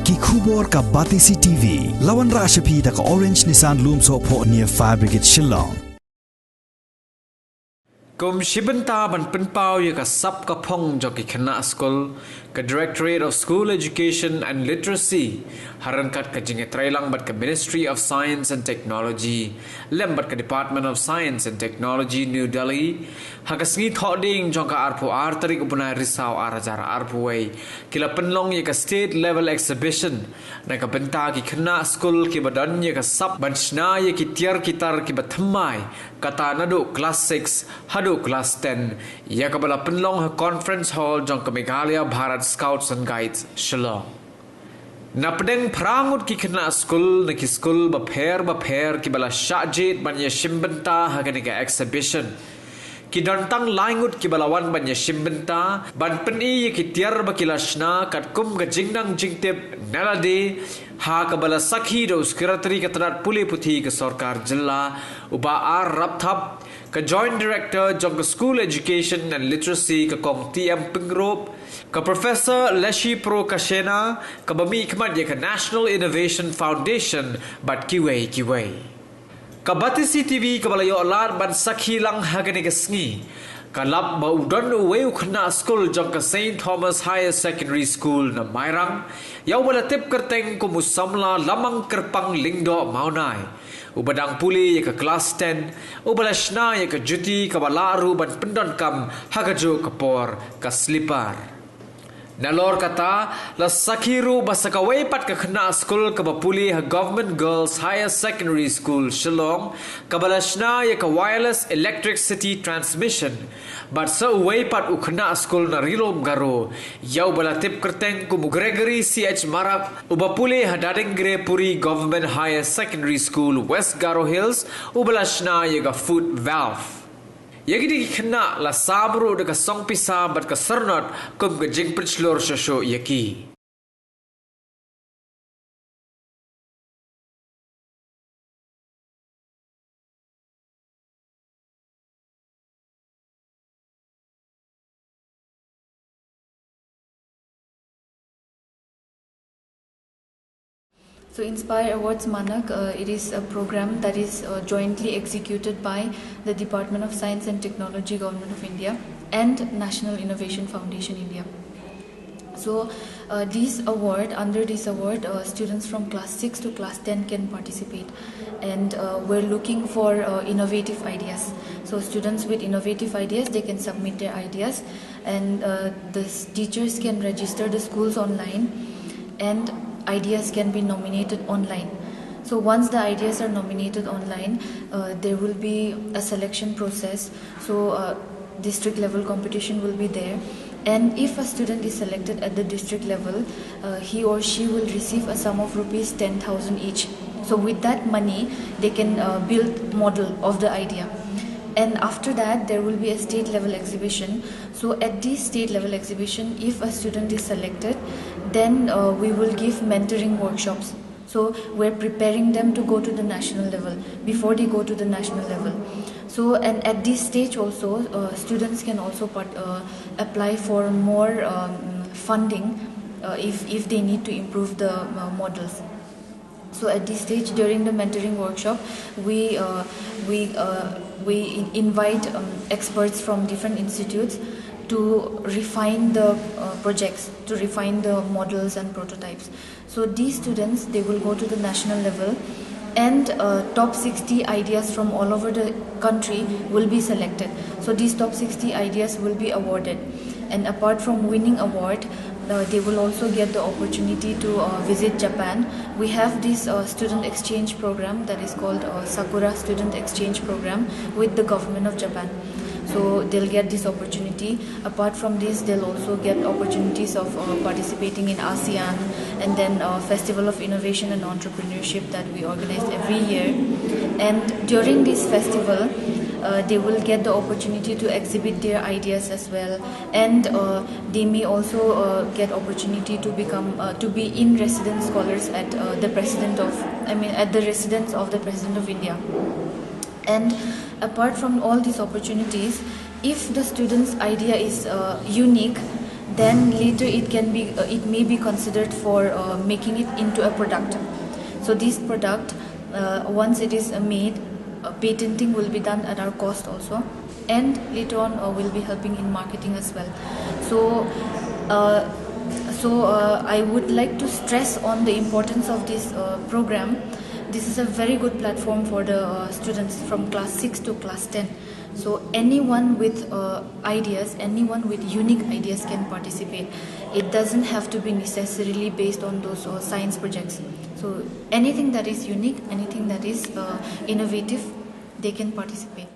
ki khubor ka Batisi TV lawan ra shapi da ka Orange Nissan Loom so pho near Fire Brigade Shillong Kum Shibanta ban Pinpao Yaka Sap Kapong Joki Kana School, ka Directorate of School Education and Literacy, Harankat ka Jingetrailang bat ka Ministry of Science and Technology, Lembat ka Department of Science and Technology, New Delhi, Hakasngi Thoding Jonka Arpo Artarik Upuna Risau Arajara Arpoway, Kila Penlong Yaka State Level Exhibition, Naka Benta ki Kana School ki Badan Yaka Sap Banchna Yaki Tiar Kitar ki Bathamai, Kata Nadu Class 6, Class 10, Yakabala Penlong Conference Hall, Jonka Meghalaya Bharat Scouts and Guides, Shillong. Napdeng Prangut ki Kana School, Naki School, Bapher, Kibala Shajit, Banya Shimbenta, Haganika Exhibition. Ki Dantang Langut Kibalawan Banya Shimbenta, Ban Peni ki Tiar Bakilashna, Katkum Gajingnang Jingtip, Nalade, Hakabala Sakhi, Secretary Katrat Puli Puthi, Sorkar Jilla, Uba R. Rapthap, ka Joint Director Jonka School Education and Literacy ka Kong TM Pingrop, ka Professor Leshi Pro Kashena, ka Bami Ikmat ka National Innovation Foundation, but Kiway. Ka Batisi TV ka Balayo Alar ban Sakhi lang hagani ka Sngi, ka Lab Baudan Uwe Ukna School Jonka St. Thomas Higher Secondary School na Mairang, yaw wala tip kerteng ko musamla lamang kerpang lingdo maunay. Ubadang puli ka Class 10, ubalashna ka Juti ka Balaru ban pendon kam hagajo kapor ka Slipar. Nalor kata la Sakhiru basakaway pat ka Kana School ka Bapuli ha Government Girls Higher Secondary School Shillong ka balashna ka Wireless Electricity Transmission but sa uway pat ukna School na Rilom Garo yaw balatip kerteng ku Gregory CH Marap ubapuli ha Dadengre Puri Government Higher Secondary School West Garo Hills ubalashna ka Foot Valve. Yagi di kena la sabro de ka song pisa bat ka sernot kum ka jing pritslor shosho yaki. So Inspire Awards Manak, it is a program that is jointly executed by the Department of Science and Technology, Government of India and National Innovation Foundation India. So under this award, students from class 6 to class 10 can participate, and we're looking for innovative ideas. So students with innovative ideas, they can submit their ideas, and the teachers can register the schools online, and ideas can be nominated online. So once the ideas are nominated online, there will be a selection process. So district level competition will be there, and if a student is selected at the district level, he or she will receive a sum of rupees 10,000 each. So with that money, they can build model of the idea. And after that, there will be a state level exhibition. So at this state level exhibition, if a student is selected, then we will give mentoring workshops. So we're preparing them to go to the national level before they go to the national level. So, and at this stage also, students can also apply for more funding if they need to improve the models. So at this stage, during the mentoring workshop, we invite experts from different institutes to refine the projects, to refine the models and prototypes. So these students, they will go to the national level, and top 60 ideas from all over the country will be selected. So these top 60 ideas will be awarded, and apart from winning award, they will also get the opportunity to visit Japan. We have this student exchange program that is called Sakura Student Exchange Program with the government of Japan. So they'll get this opportunity. Apart from this, they'll also get opportunities of participating in ASEAN, and then Festival of Innovation and Entrepreneurship that we organize every year. And during this festival, they will get the opportunity to exhibit their ideas as well, and they may also get opportunity to become to be in residence scholars at the residence of the President of India. And apart from all these opportunities, if the student's idea is unique, then later it may be considered for making it into a product. So this product, once it is made, patenting will be done at our cost also, and later on will be helping in marketing as well. So I would like to stress on the importance of this program. This is a very good platform for the students from class 6 to class 10. So anyone with ideas, anyone with unique ideas can participate. It doesn't have to be necessarily based on those science projects. So anything that is unique, anything that is innovative, they can participate.